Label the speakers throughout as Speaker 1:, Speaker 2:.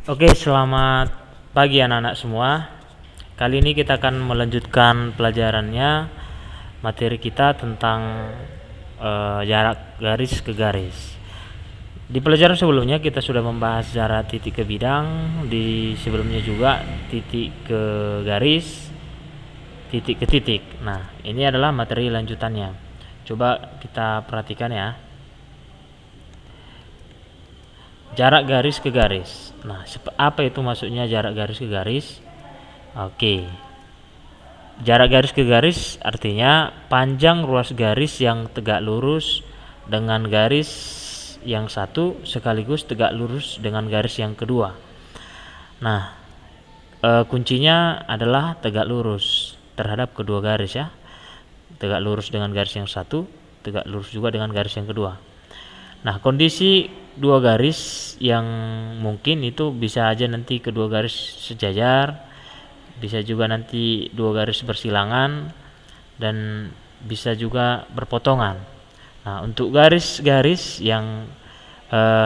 Speaker 1: Oke, selamat pagi anak-anak semua. Kali ini kita akan melanjutkan pelajarannya materi kita tentang jarak garis ke garis. Di pelajaran sebelumnya kita sudah membahas jarak titik ke bidang, di sebelumnya juga titik ke garis, titik ke titik. Nah, ini adalah materi lanjutannya. Coba kita perhatikan ya. Jarak garis ke garis. Nah, apa itu maksudnya jarak garis ke garis? Oke. Jarak garis ke garis artinya panjang ruas garis yang tegak lurus dengan garis yang satu sekaligus tegak lurus dengan garis yang kedua. Nah, kuncinya adalah tegak lurus terhadap kedua garis ya. Tegak lurus dengan garis yang satu, tegak lurus juga dengan garis yang kedua. Nah, kondisi dua garis yang mungkin itu bisa aja nanti kedua garis sejajar, bisa juga nanti dua garis bersilangan, dan bisa juga berpotongan. Nah, untuk garis-garis yang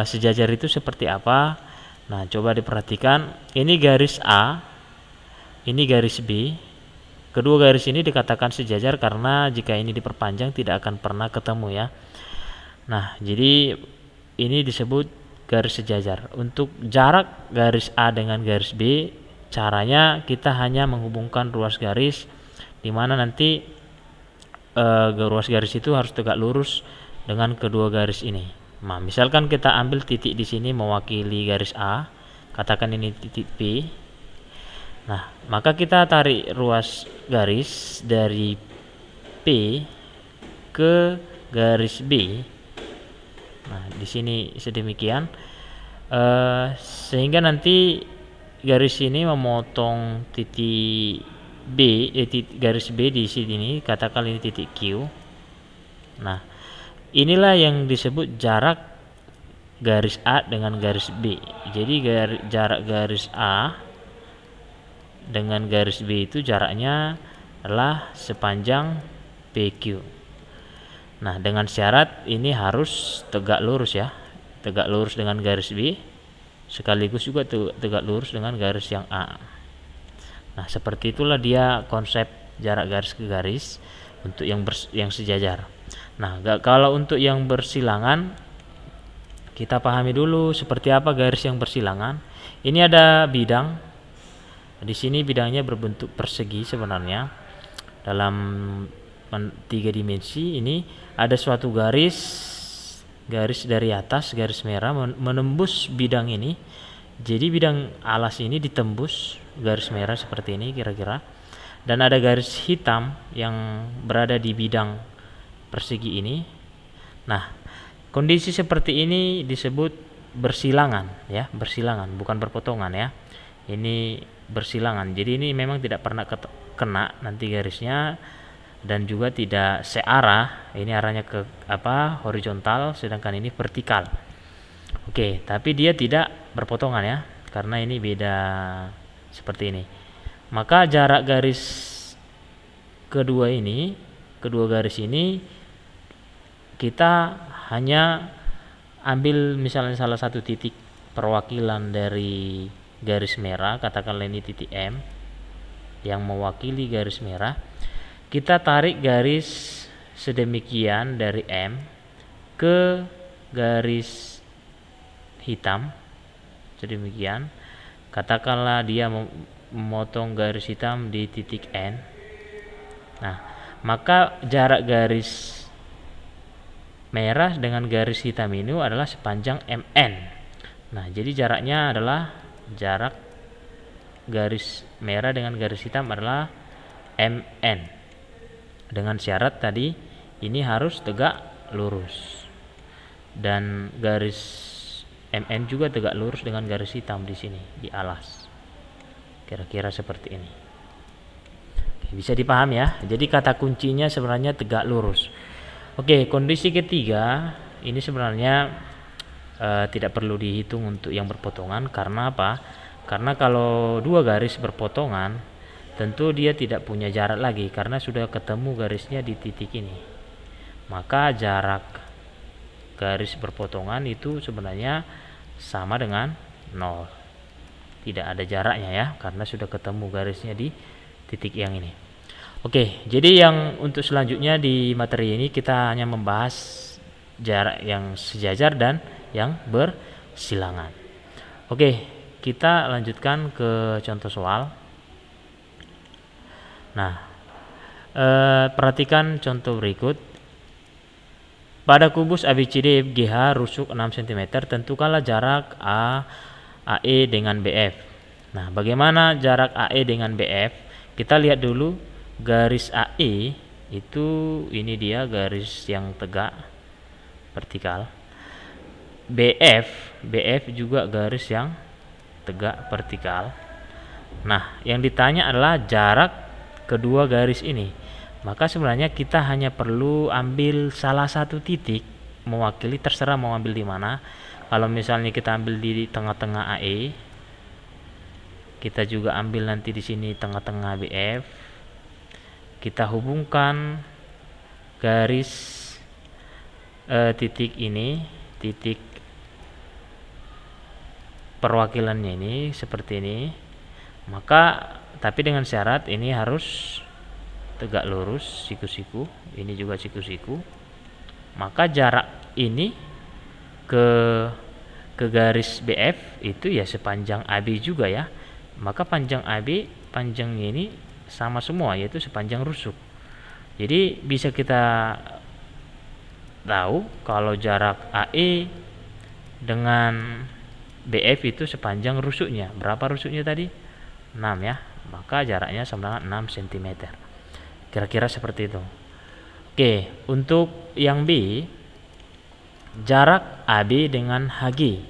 Speaker 1: sejajar itu seperti apa? Nah, coba diperhatikan. Ini garis A, ini garis B. Kedua garis ini dikatakan sejajar karena jika ini diperpanjang tidak akan pernah ketemu ya. Nah, jadi ini disebut garis sejajar. Untuk jarak garis A dengan garis B, caranya kita hanya menghubungkan ruas garis, di mana nanti ruas garis itu harus tegak lurus dengan kedua garis ini. Nah, misalkan kita ambil titik di sini mewakili garis A, katakan ini titik P. Nah, maka kita tarik ruas garis dari P ke garis B. Nah, di sini sedemikian, sehingga nanti garis ini memotong titik B, garis B di sini, katakan ini titik Q. Nah, inilah yang disebut jarak garis A dengan garis B. Jadi jarak garis A dengan garis B itu jaraknya adalah sepanjang PQ. Nah, dengan syarat ini harus tegak lurus ya. Tegak lurus dengan garis B sekaligus juga tegak lurus dengan garis yang A. Nah, seperti itulah dia konsep jarak garis ke garis untuk yang sejajar. Nah, kalau untuk yang bersilangan, kita pahami dulu seperti apa garis yang bersilangan. Ini ada bidang. Di sini bidangnya berbentuk persegi sebenarnya. Dalam 3 dimensi ini ada suatu garis dari atas, garis merah menembus bidang ini. Jadi bidang alas ini ditembus garis merah seperti ini kira-kira. Dan ada garis hitam yang berada di bidang persegi ini. Nah, kondisi seperti ini disebut bersilangan ya, bersilangan bukan berpotongan ya. Ini bersilangan. Jadi ini memang tidak pernah kena nanti garisnya, dan juga tidak searah. Ini arahnya ke horizontal, sedangkan ini vertikal. Oke, tapi dia tidak berpotongan ya, karena ini beda seperti ini. Maka jarak garis kedua garis ini kita hanya ambil misalnya salah satu titik perwakilan dari garis merah, katakanlah ini titik M yang mewakili garis merah. Kita tarik garis sedemikian dari M ke garis hitam sedemikian, katakanlah dia memotong garis hitam di titik N. Nah, maka jarak garis merah dengan garis hitam ini adalah sepanjang MN. Nah, jadi jaraknya adalah jarak garis merah dengan garis hitam adalah MN. Dengan syarat tadi ini harus tegak lurus, dan garis MN juga tegak lurus dengan garis hitam di sini di alas. Kira-kira seperti ini. Bisa dipahami ya. Jadi kata kuncinya sebenarnya tegak lurus. Oke, kondisi ketiga ini sebenarnya tidak perlu dihitung untuk yang berpotongan. Karena apa? Karena kalau dua garis berpotongan, tentu dia tidak punya jarak lagi karena sudah ketemu garisnya di titik ini. Maka jarak garis berpotongan itu sebenarnya sama dengan 0. tidak ada jaraknya ya, karena sudah ketemu garisnya di titik yang ini. Oke, jadi yang untuk selanjutnya di materi ini kita hanya membahas jarak yang sejajar dan yang bersilangan. Oke, kita lanjutkan ke contoh soal. Nah, perhatikan contoh berikut. Pada kubus ABCD FGH rusuk 6 cm, tentukanlah jarak AE dengan BF. Nah, bagaimana jarak AE dengan BF? Kita lihat dulu garis AE itu, ini dia garis yang tegak vertikal. BF juga garis yang tegak vertikal. Nah, yang ditanya adalah jarak kedua garis ini. Maka sebenarnya kita hanya perlu ambil salah satu titik mewakili, terserah mau ambil di mana. Kalau misalnya kita ambil di tengah-tengah AE, kita juga ambil nanti di sini tengah-tengah BF. Kita hubungkan garis titik ini, titik perwakilannya ini seperti ini. Maka tapi dengan syarat ini harus tegak lurus, siku-siku, ini juga siku-siku. Maka jarak ini ke garis BF itu ya sepanjang AB juga ya. Maka panjang AB, panjangnya ini sama semua, yaitu sepanjang rusuk. Jadi bisa kita tahu kalau jarak AE dengan BF itu sepanjang rusuknya. Berapa rusuknya tadi? 6 ya. Maka jaraknya sama dengan 6 cm. Kira-kira seperti itu. Oke, untuk yang B, jarak AB dengan HG.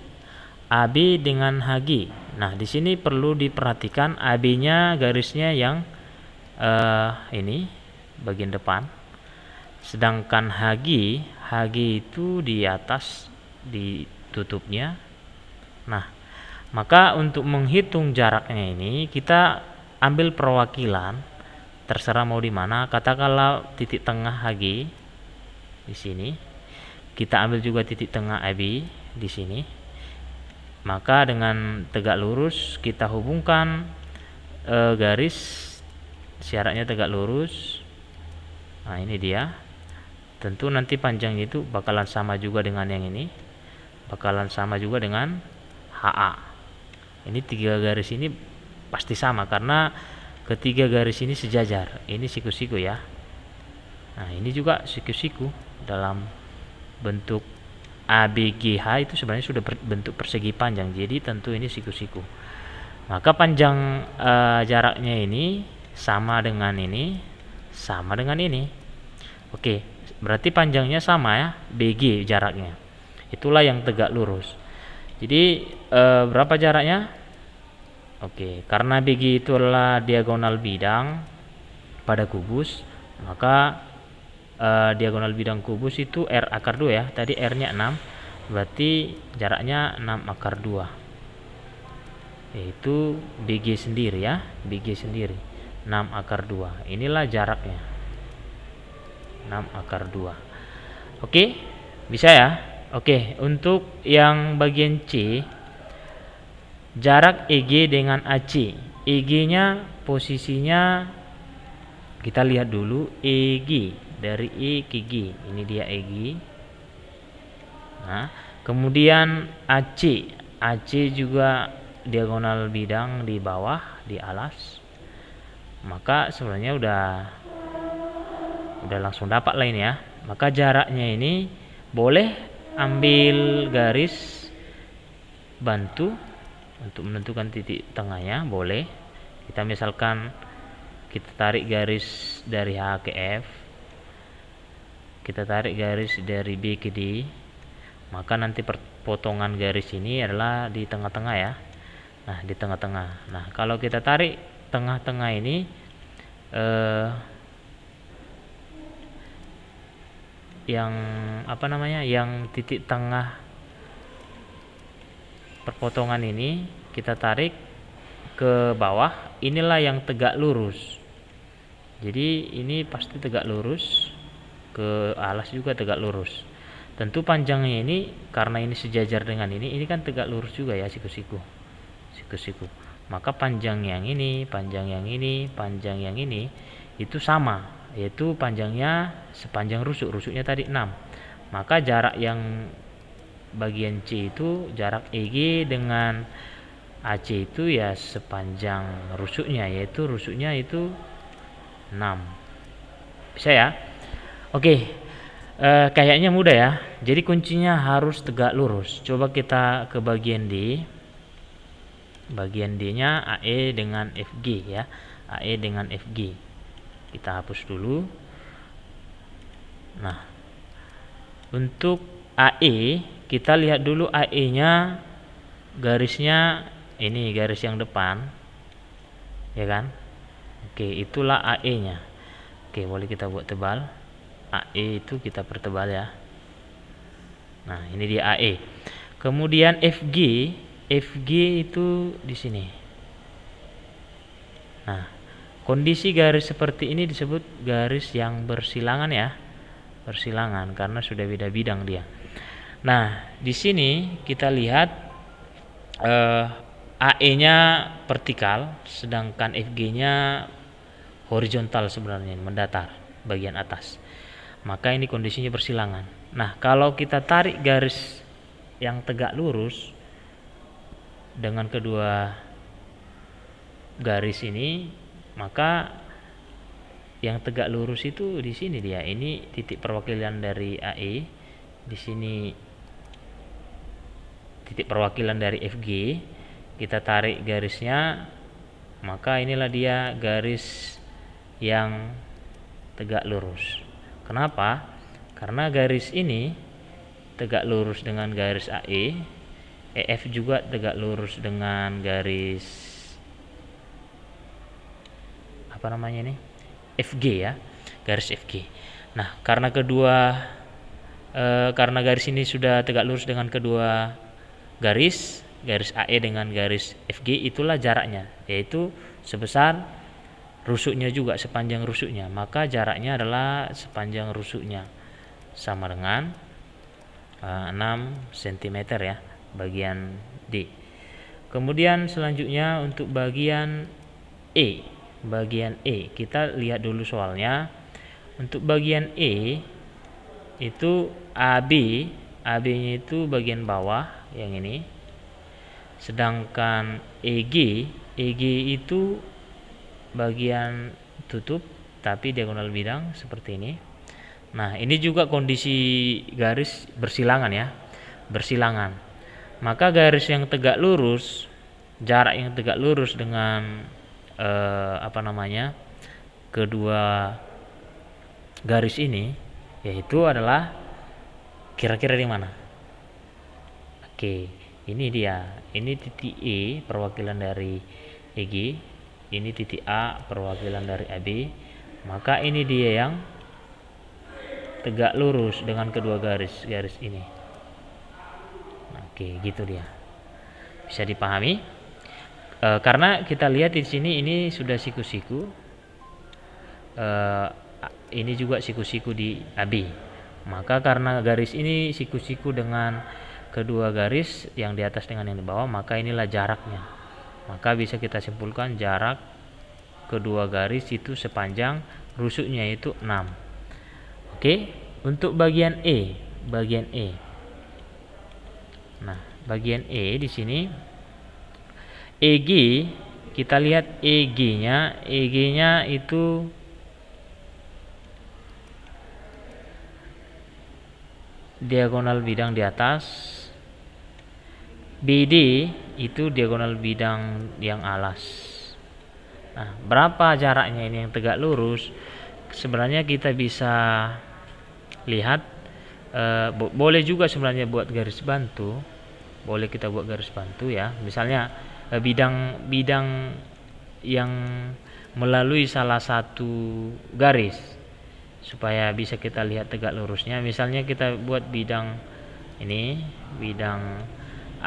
Speaker 1: AB dengan HG. Nah, di sini perlu diperhatikan AB-nya garisnya yang ini bagian depan. Sedangkan HG itu di atas ditutupnya. Nah, maka untuk menghitung jaraknya ini kita ambil perwakilan, terserah mau di mana. Katakanlah titik tengah HG di sini. Kita ambil juga titik tengah AB di sini. Maka dengan tegak lurus kita hubungkan garis, syaratnya tegak lurus. Nah, ini dia. Tentu nanti panjangnya itu bakalan sama juga dengan yang ini. Bakalan sama juga dengan HA. Ini 3 garis ini pasti sama karena ketiga garis ini sejajar. Ini siku-siku ya. Nah, ini juga siku-siku dalam bentuk ABGH itu sebenarnya sudah bentuk persegi panjang. Jadi tentu ini siku-siku. Maka panjang jaraknya ini sama dengan ini, sama dengan ini. Oke, berarti panjangnya sama ya, BG jaraknya. Itulah yang tegak lurus. Jadi berapa jaraknya? Oke, karena BG itu adalah diagonal bidang pada kubus, maka diagonal bidang kubus itu R akar 2 ya. Tadi R-nya 6, berarti jaraknya 6 akar 2. Yaitu BG sendiri ya, BG sendiri 6 akar 2. Inilah jaraknya. 6 akar 2. Oke, bisa ya? Oke, untuk yang bagian C, jarak EG dengan AC. EG-nya posisinya kita lihat dulu, EG dari E ke G. Ini dia EG. Nah, kemudian AC. AC juga diagonal bidang di bawah, di alas. Maka sebenarnya udah langsung dapat lah ini ya. Maka jaraknya ini boleh ambil garis bantu untuk menentukan titik tengahnya, boleh. Kita misalkan kita tarik garis dari H ke F, kita tarik garis dari B ke D, maka nanti potongan garis ini adalah di tengah-tengah ya. Nah, di tengah-tengah. Nah, kalau kita tarik tengah-tengah ini yang apa namanya, yang titik tengah perpotongan ini kita tarik ke bawah, inilah yang tegak lurus. Jadi ini pasti tegak lurus, ke alas juga tegak lurus. Tentu panjangnya ini karena ini sejajar dengan ini kan tegak lurus juga ya, siku-siku siku-siku. Maka panjang yang ini, panjang yang ini, panjang yang ini itu sama, yaitu panjangnya sepanjang rusuk. Rusuknya tadi 6. Maka jarak yang bagian C itu, jarak EG dengan AC itu ya sepanjang rusuknya, yaitu rusuknya itu 6. Bisa ya? Oke. Kayaknya mudah ya. Jadi kuncinya harus tegak lurus. Coba kita ke bagian D. Bagian D-nya AE dengan FG ya. AE dengan FG. Kita hapus dulu. Nah, untuk AE kita lihat dulu AE-nya garisnya ini, garis yang depan. Ya kan? Oke, itulah AE-nya. Oke, boleh kita buat tebal. AE itu kita pertebal ya. Nah, ini dia AE. Kemudian FG itu di sini. Nah, kondisi garis seperti ini disebut garis yang bersilangan ya. Bersilangan karena sudah beda bidang dia. Nah, di sini kita lihat AE-nya vertikal, sedangkan FG-nya horizontal sebenarnya, mendatar bagian atas. Maka ini kondisinya bersilangan. Nah, kalau kita tarik garis yang tegak lurus dengan kedua garis ini, maka yang tegak lurus itu di sini dia. Ini titik perwakilan dari AE. Di sini titik perwakilan dari FG. Kita tarik garisnya, maka inilah dia garis yang tegak lurus. Kenapa? Karena garis ini tegak lurus dengan garis AE. EF juga tegak lurus dengan garis apa namanya ini? FG ya, garis FG. Nah, karena garis ini sudah tegak lurus dengan kedua garis AE dengan garis FG, itulah jaraknya, yaitu sebesar rusuknya juga, sepanjang rusuknya. Maka jaraknya adalah sepanjang rusuknya, sama dengan 6 cm ya, bagian D. Kemudian selanjutnya untuk bagian E. Bagian E, kita lihat dulu soalnya. Untuk bagian E itu AB-nya itu bagian bawah yang ini. Sedangkan EG itu bagian tutup tapi diagonal bidang seperti ini. Nah, ini juga kondisi garis bersilangan ya. Bersilangan. Maka garis yang tegak lurus, jarak yang tegak lurus dengan kedua garis ini, yaitu adalah kira-kira di mana? Oke, ini dia. Ini titik E, perwakilan dari EG. Ini titik A, perwakilan dari AB. Maka ini dia yang tegak lurus dengan kedua garis ini. Oke, gitu dia. Bisa dipahami? Karena kita lihat di sini ini sudah siku-siku. Ini juga siku-siku di AB. Maka karena garis ini siku-siku dengan kedua garis yang di atas dengan yang di bawah, maka inilah jaraknya. Maka bisa kita simpulkan jarak kedua garis itu sepanjang rusuknya itu 6. Oke, untuk bagian E. Nah, bagian E di sini EG, kita lihat EG-nya itu diagonal bidang di atas. BD itu diagonal bidang yang alas. Nah, berapa jaraknya ini yang tegak lurus? Sebenarnya kita bisa lihat, boleh juga sebenarnya buat garis bantu. Boleh kita buat garis bantu ya. Misalnya bidang yang melalui salah satu garis supaya bisa kita lihat tegak lurusnya. Misalnya kita buat bidang ini, bidang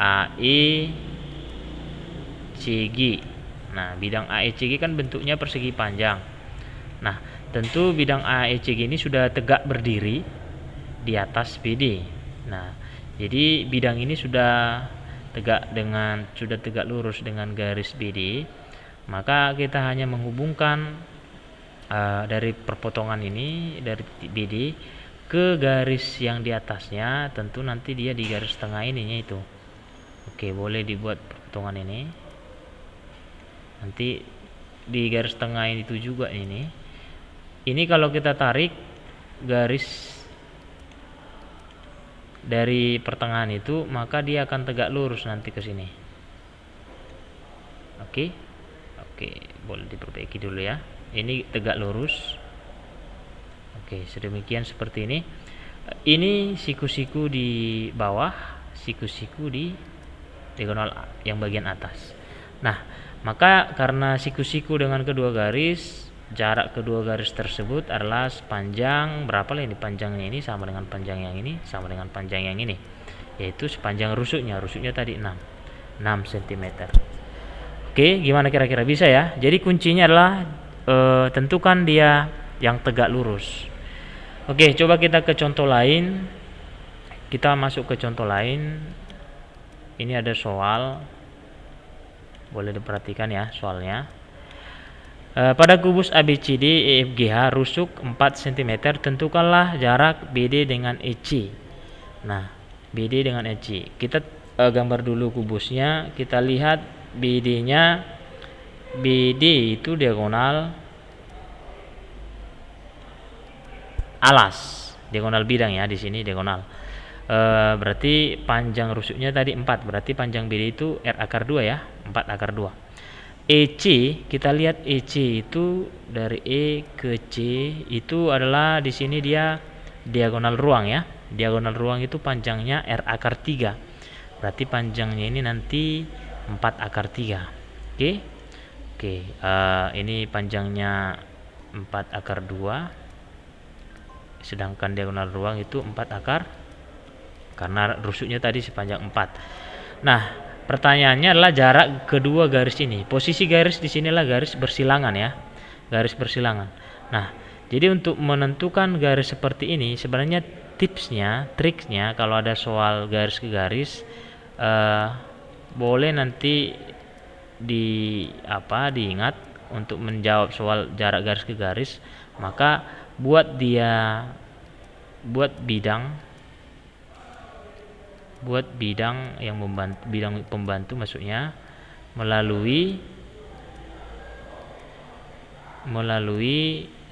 Speaker 1: AECG. Nah, bidang AECG kan bentuknya persegi panjang. Nah, tentu bidang AECG ini sudah tegak berdiri di atas BD. Nah, jadi bidang ini sudah sudah tegak lurus dengan garis BD, maka kita hanya menghubungkan dari perpotongan ini dari titik BD ke garis yang di atasnya, tentu nanti dia di garis tengah ininya itu. Oke, boleh dibuat perpotongan ini. Nanti di garis tengah itu juga ini. Ini kalau kita tarik garis dari pertengahan itu, maka dia akan tegak lurus nanti ke sini. Oke. Oke, boleh diperbaiki dulu ya. Ini tegak lurus. Oke, sedemikian seperti ini. Ini siku-siku di bawah, siku-siku di diagonal yang bagian atas. Nah, maka karena siku-siku dengan kedua garis, jarak kedua garis tersebut adalah sepanjang berapa lah ini, panjangnya ini sama dengan panjang yang ini sama dengan panjang yang ini, yaitu sepanjang rusuknya tadi 6 cm. Oke, gimana kira-kira bisa ya? Jadi kuncinya adalah tentukan dia yang tegak lurus. Oke, coba kita ke contoh lain. Kita masuk ke contoh lain. Ini ada soal, boleh diperhatikan ya soalnya. Pada kubus ABCD EFGH rusuk 4 cm, tentukanlah jarak BD dengan EC. Nah, BD dengan EC. Kita gambar dulu kubusnya. Kita lihat BD-nya. BD itu diagonal alas, diagonal bidang ya, di sini diagonal. Berarti panjang rusuknya tadi 4, berarti panjang BD itu R akar 2 ya, 4 akar 2. EC, kita lihat EC itu dari E ke C itu adalah di sini dia diagonal ruang ya. Diagonal ruang itu panjangnya R akar 3. Berarti panjangnya ini nanti 4 akar 3. Oke. Ini panjangnya 4 akar 2. Sedangkan diagonal ruang itu 4 akar, karena rusuknya tadi sepanjang 4. Nah, pertanyaannya adalah jarak kedua garis ini. Posisi garis di sinilah garis bersilangan ya, garis bersilangan. Nah, jadi untuk menentukan garis seperti ini sebenarnya triksnya kalau ada soal garis ke garis, boleh nanti diingat untuk menjawab soal jarak garis ke garis, maka buat bidang yang membantu, bidang pembantu maksudnya, melalui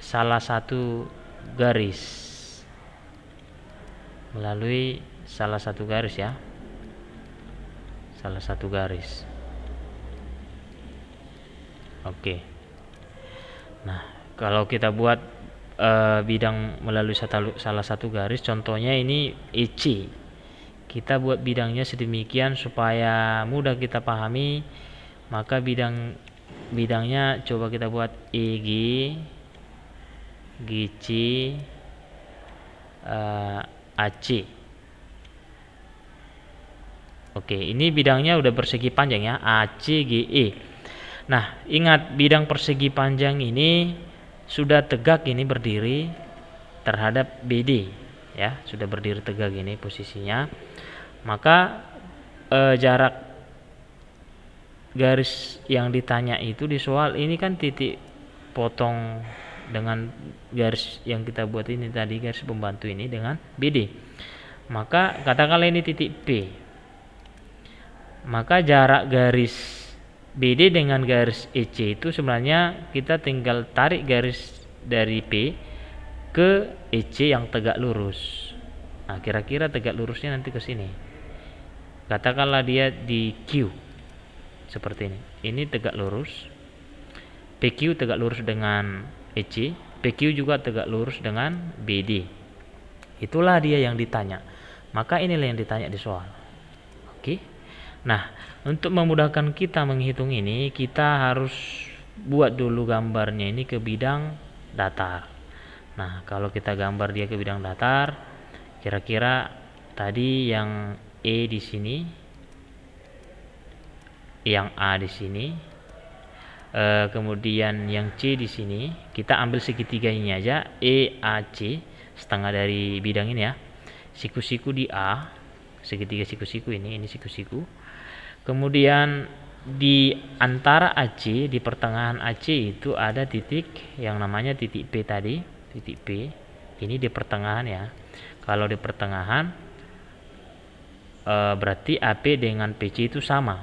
Speaker 1: salah satu garis, ya, salah satu garis. Oke. Nah, kalau kita buat bidang melalui salah satu garis, contohnya ini EC. Kita buat bidangnya sedemikian supaya mudah kita pahami. Maka bidangnya coba kita buat EG, GC, AC. Oke, ini bidangnya udah persegi panjang ya, ACGE. Nah, ingat bidang persegi panjang ini sudah tegak ini berdiri terhadap BD ya, sudah berdiri tegak ini posisinya. Maka jarak garis yang ditanya itu di soal ini kan titik potong dengan garis yang kita buat ini tadi, garis pembantu ini dengan BD. Maka katakanlah ini titik P. Maka jarak garis BD dengan garis EC itu sebenarnya kita tinggal tarik garis dari P ke EC yang tegak lurus. Nah, kira-kira tegak lurusnya nanti ke sini. Katakanlah dia di Q. Seperti ini. Ini tegak lurus. PQ tegak lurus dengan EC, PQ juga tegak lurus dengan BD. Itulah dia yang ditanya. Maka inilah yang ditanya di soal. Oke. Nah, untuk memudahkan kita menghitung ini, kita harus buat dulu gambarnya ini ke bidang datar. Nah, kalau kita gambar dia ke bidang datar, kira-kira tadi yang E di sini, yang A di sini, kemudian yang C di sini, kita ambil segitiga ini aja, EAC, setengah dari bidang ini ya. Siku-siku di A, segitiga siku-siku ini siku-siku. Kemudian di antara AC, di pertengahan AC itu ada titik yang namanya titik P tadi, titik P. Ini di pertengahan ya. Kalau di pertengahan berarti AP dengan PC itu sama.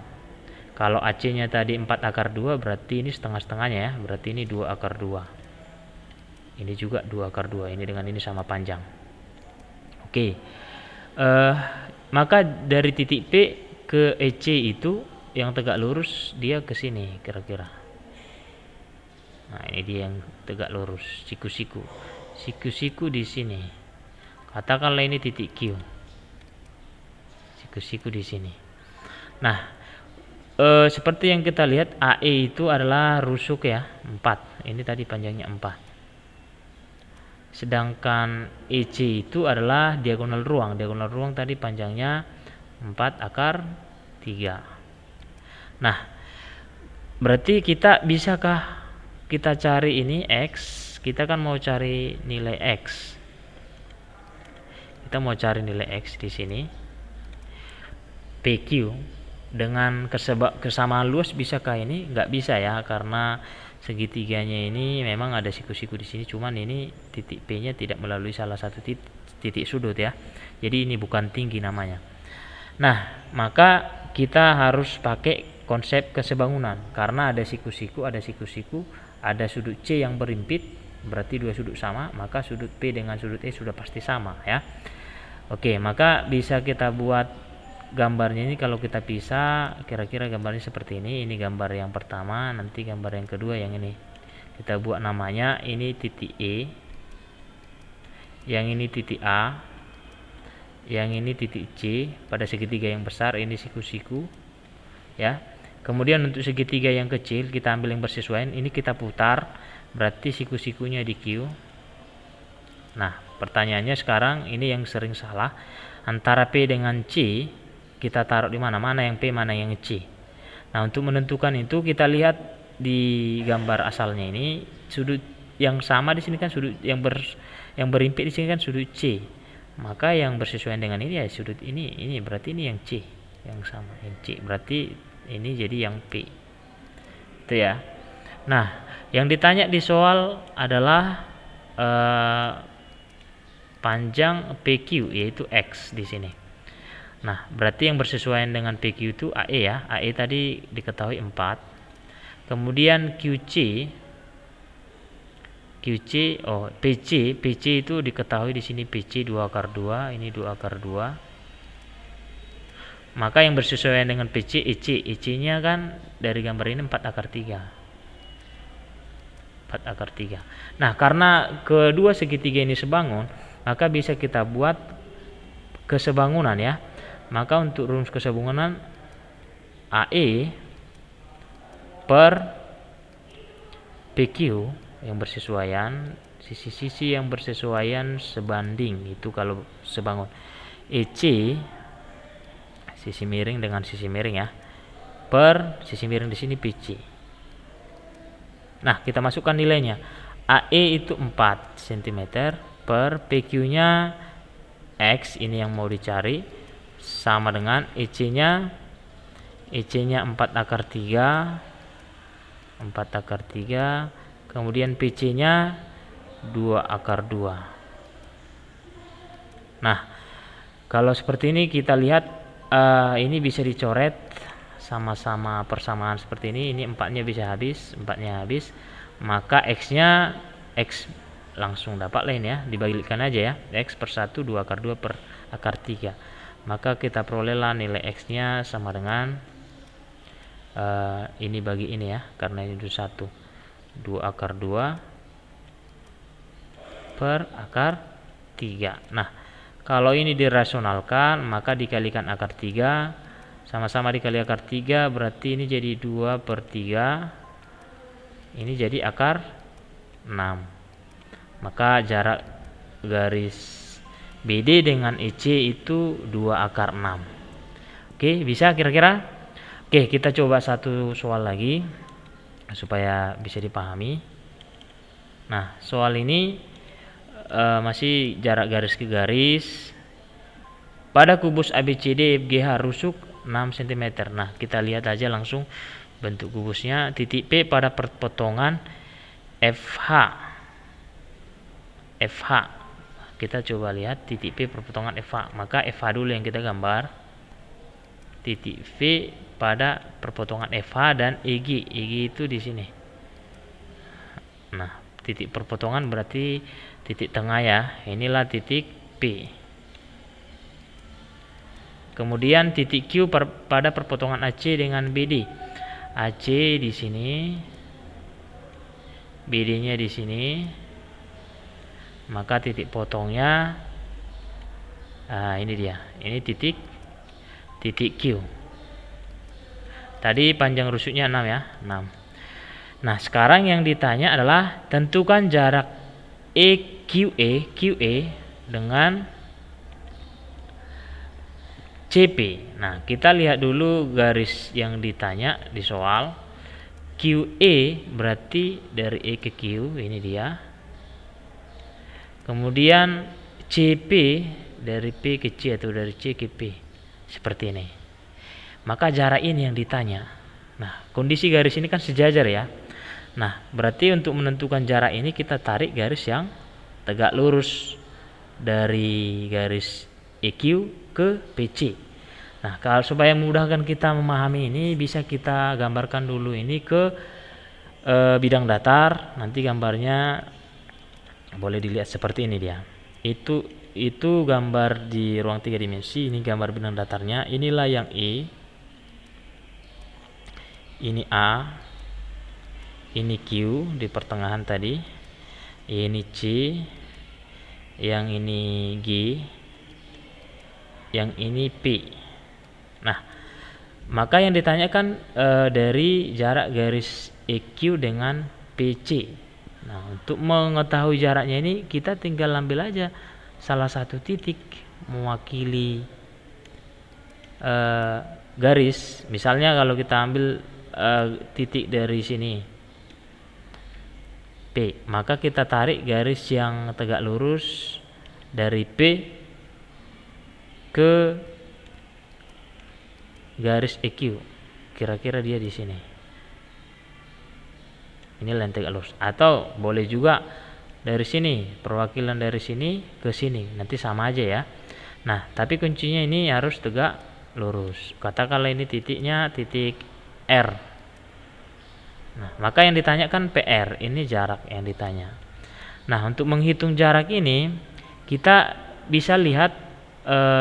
Speaker 1: Kalau AC-nya tadi 4/2 berarti ini setengah-setengahnya ya. Berarti ini 2/2. Ini juga 2/2. Ini dengan ini sama panjang. Oke. Maka dari titik P ke EC itu yang tegak lurus dia ke sini kira-kira. Nah, ini dia yang tegak lurus, siku-siku. Siku-siku di sini. Katakanlah ini titik Q. Siku-siku di sini. Nah, seperti yang kita lihat AE itu adalah rusuk ya, 4. Ini tadi panjangnya 4. Sedangkan EC itu adalah diagonal ruang. Diagonal ruang tadi panjangnya 4/3. Nah, berarti kita bisakah kita cari ini X? Kita kan mau cari nilai X. Kita mau cari nilai X di sini. PQ dengan kesamaan luas bisakah ini? Nggak bisa ya, karena segitiganya ini memang ada siku-siku di sini, cuman ini titik P-nya tidak melalui salah satu titik sudut ya. Jadi ini bukan tinggi namanya. Nah, maka kita harus pakai konsep kesebangunan karena ada siku-siku, ada sudut C yang berimpit, berarti dua sudut sama, maka sudut P dengan sudut E sudah pasti sama ya. Oke, maka bisa kita buat gambarnya ini. Kalau kita pisah, kira-kira gambarnya seperti ini. Ini gambar yang pertama, nanti gambar yang kedua yang ini. Kita buat namanya, ini titik E, yang ini titik A, yang ini titik C. Pada segitiga yang besar ini siku-siku ya. Kemudian untuk segitiga yang kecil kita ambil yang bersesuaian, ini kita putar, berarti siku-sikunya di Q. Nah, pertanyaannya sekarang ini yang sering salah, antara P dengan C kita taruh di mana? Mana yang P, mana yang C. Nah, untuk menentukan itu kita lihat di gambar asalnya ini, sudut yang sama di sini kan sudut yang berimpit di sini kan sudut C. Maka yang bersesuaian dengan ini ya sudut ini berarti ini yang C, yang sama yang C. Berarti ini jadi yang P. Itu ya. Nah, yang ditanya di soal adalah panjang PQ yaitu X di sini. Nah, berarti yang bersesuaian dengan PQ itu AE ya. AE tadi diketahui 4. Kemudian PC itu diketahui di sini PC 2/2, ini 2/2. Maka yang bersesuaian dengan PC EC-nya kan dari gambar ini 4/3. 4/3. Nah, karena kedua segitiga ini sebangun, maka bisa kita buat kesebangunan ya. Maka untuk rumus kesebangunan AE per PQ yang bersesuaian, sisi-sisi yang bersesuaian sebanding itu kalau sebangun. EC sisi miring dengan sisi miring ya, per sisi miring di sini PC. Nah, kita masukkan nilainya. AE itu 4 cm per PQ-nya X, ini yang mau dicari, sama dengan EC-nya 4/3, kemudian PC-nya 2/2. Nah, kalau seperti ini kita lihat ini bisa dicoret sama-sama persamaan seperti ini. Ini 4-nya bisa habis, 4-nya habis, maka X-nya X langsung dapat lain ya, dibagikan aja ya, X per 1 2/2 per akar 3. Maka kita perolehlah nilai X-nya sama dengan ini bagi ini ya, karena ini 1 2/2 per akar 3. Nah, kalau ini dirasionalkan maka dikalikan akar 3, sama-sama dikali akar 3, berarti ini jadi 2/3, ini jadi akar 6. Maka jarak garis BD dengan EC itu 2/6. Oke, bisa kira-kira? Oke, kita coba satu soal lagi supaya bisa dipahami. Nah, soal ini masih jarak garis ke garis pada kubus ABCD FGH rusuk 6 cm. Nah, kita lihat aja langsung bentuk kubusnya. Titik P pada perpotongan FH. Kita coba lihat titik P perpotongan FH. Maka FH dulu yang kita gambar. Titik V pada perpotongan FH dan EG. EG itu di sini. Nah, titik perpotongan berarti titik tengah ya. Inilah titik P. Kemudian titik Q pada perpotongan AC dengan BD. AC di sini, BD-nya di sini. Maka titik potongnya, ini dia. Ini titik Q. Tadi panjang rusuknya 6 ya, 6. Nah, sekarang yang ditanya adalah tentukan jarak QE dengan CP. Nah, kita lihat dulu garis yang ditanya di soal. QE berarti dari E ke Q, ini dia. Kemudian CP dari P ke C atau dari C ke P. Seperti ini. Maka jarak ini yang ditanya. Nah, kondisi garis ini kan sejajar ya. Nah, berarti untuk menentukan jarak ini kita tarik garis yang tegak lurus dari garis EQ ke PC. Nah, kalau supaya memudahkan kita memahami ini, bisa kita gambarkan dulu ini ke bidang datar. Nanti gambarnya boleh dilihat seperti ini dia. Itu gambar di ruang 3 dimensi. Ini gambar bidang datarnya. Inilah yang E, ini A, ini Q di pertengahan tadi, ini C, yang ini G, yang ini P. Nah, maka yang ditanyakan dari jarak garis EQ dengan PC. Nah, untuk mengetahui jaraknya ini kita tinggal ambil aja salah satu titik mewakili garis. Misalnya kalau kita ambil titik dari sini P, maka kita tarik garis yang tegak lurus dari P ke garis EQ. Kira-kira dia di sini. Ini line tegak lurus. Atau boleh juga dari sini, perwakilan dari sini ke sini. Nanti sama aja ya. Nah, tapi kuncinya ini harus tegak lurus. Katakanlah ini titiknya titik R. Nah, maka yang ditanyakan PR, ini jarak yang ditanya. Nah, untuk menghitung jarak ini kita bisa lihat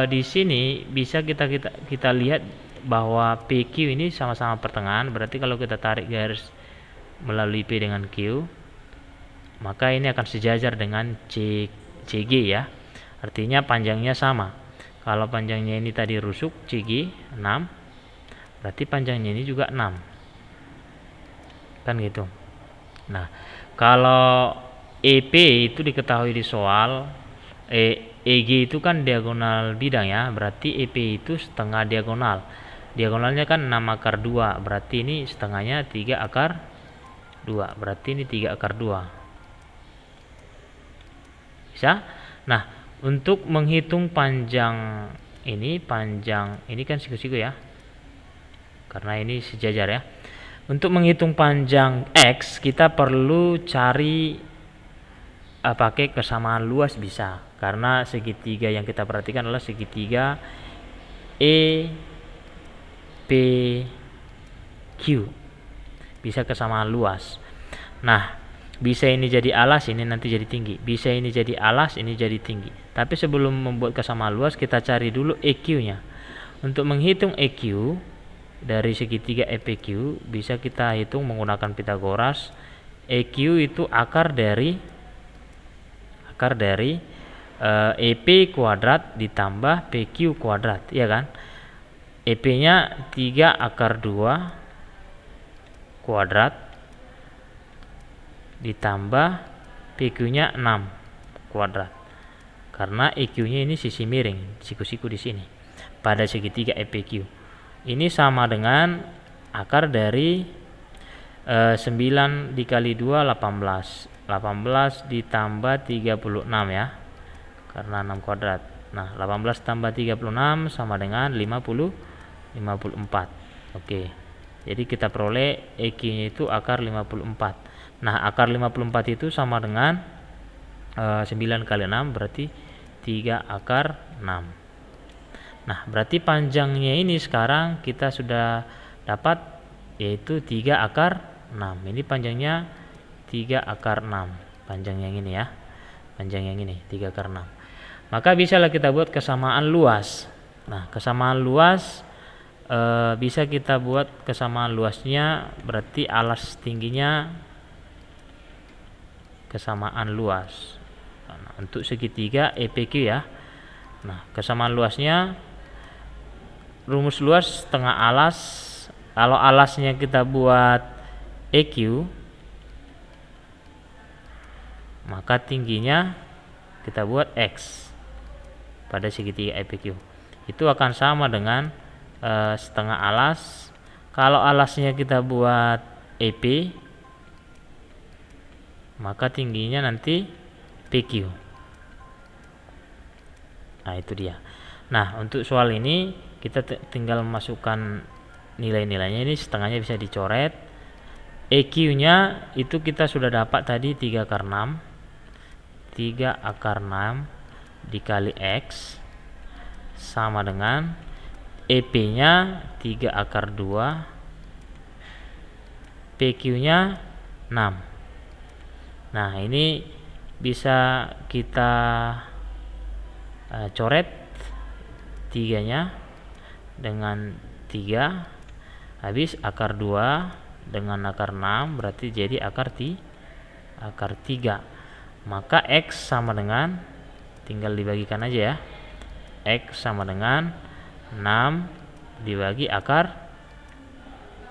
Speaker 1: di sini bisa kita lihat bahwa PQ ini sama-sama pertengahan. Berarti kalau kita tarik garis melalui P dengan Q, maka ini akan sejajar dengan CG ya. Artinya panjangnya sama. Kalau panjangnya ini tadi rusuk CG 6, berarti panjangnya ini juga 6. Kan gitu. Nah, kalau EP itu diketahui di soal, EG itu kan diagonal bidang ya, berarti EP itu setengah diagonal. Diagonalnya kan 6 akar 2, berarti ini setengahnya 3 akar 2, berarti ini 3 akar 2. Bisa? Nah, untuk menghitung panjang ini kan siku-siku ya, karena ini sejajar ya. Untuk menghitung panjang X, kita perlu cari pakai kesamaan luas bisa. Karena segitiga yang kita perhatikan adalah segitiga EPQ. Bisa kesamaan luas. Nah, bisa ini jadi alas, ini nanti jadi tinggi. Bisa ini jadi alas, ini jadi tinggi. Tapi sebelum membuat kesamaan luas, kita cari dulu EQ-nya. Untuk menghitung EQ dari segitiga EPQ bisa kita hitung menggunakan Pitagoras. EQ itu akar dari EP kuadrat ditambah PQ kuadrat, ya kan? EP-nya 3 akar 2 kuadrat ditambah PQ-nya 6 kuadrat. Karena EQ-nya ini sisi miring, siku-siku di sini pada segitiga EPQ. Ini sama dengan akar dari 9 dikali 2 18 ditambah 36 ya, karena 6 kuadrat. Nah, 18 tambah 36 sama dengan 54. Oke. Jadi kita peroleh EQ-nya itu akar 54. Nah, akar 54 itu sama dengan 9 kali 6 berarti 3 akar 6. Nah, berarti panjangnya ini sekarang kita sudah dapat, yaitu 3 akar 6. Ini panjangnya 3 akar 6. Panjang yang ini ya. Panjang yang ini 3 akar 6. Maka bisalah kita buat kesamaan luas. Nah, kesamaan luas bisa kita buat kesamaan luasnya, berarti alas tingginya kesamaan luas. Nah, untuk segitiga EPQ ya. Nah, kesamaan luasnya, rumus luas setengah alas. Kalau alasnya kita buat EQ, maka tingginya kita buat X pada segitiga EPQ. Itu akan sama dengan setengah alas. Kalau alasnya kita buat EP, maka tingginya nanti PQ. Nah, itu dia. Nah, untuk soal ini kita tinggal masukkan nilai-nilainya. Ini setengahnya bisa dicoret. EQ-nya itu kita sudah dapat tadi 3 akar 6. 3 akar 6 dikali X sama dengan EP-nya 3 akar 2, PQ-nya 6. Nah, ini bisa kita coret 3-nya dengan 3, habis akar 2 dengan akar 6 berarti jadi akar 3. Maka X sama dengan, tinggal dibagikan aja ya, X sama dengan 6 dibagi akar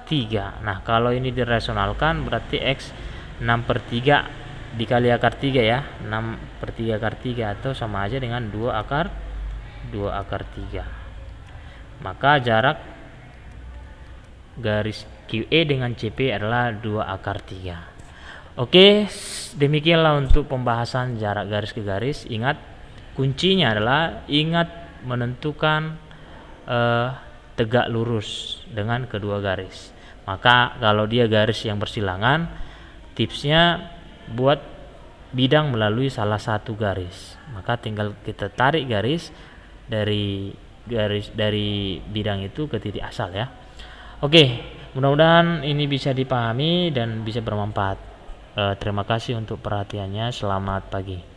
Speaker 1: 3. Nah, kalau ini dirasionalkan berarti X 6/3 dikali akar 3 ya, 6/3 akar 3, atau sama aja dengan 2 akar 3. Maka jarak garis QE dengan CP adalah 2 akar 3. Oke, demikianlah untuk pembahasan jarak garis ke garis. Ingat, kuncinya adalah ingat menentukan tegak lurus dengan kedua garis. Maka kalau dia garis yang bersilangan, tipsnya buat bidang melalui salah satu garis. Maka tinggal kita tarik garis dari bidang itu ke titik asal ya. Oke, mudah-mudahan ini bisa dipahami dan bisa bermanfaat. Terima kasih untuk perhatiannya. Selamat pagi.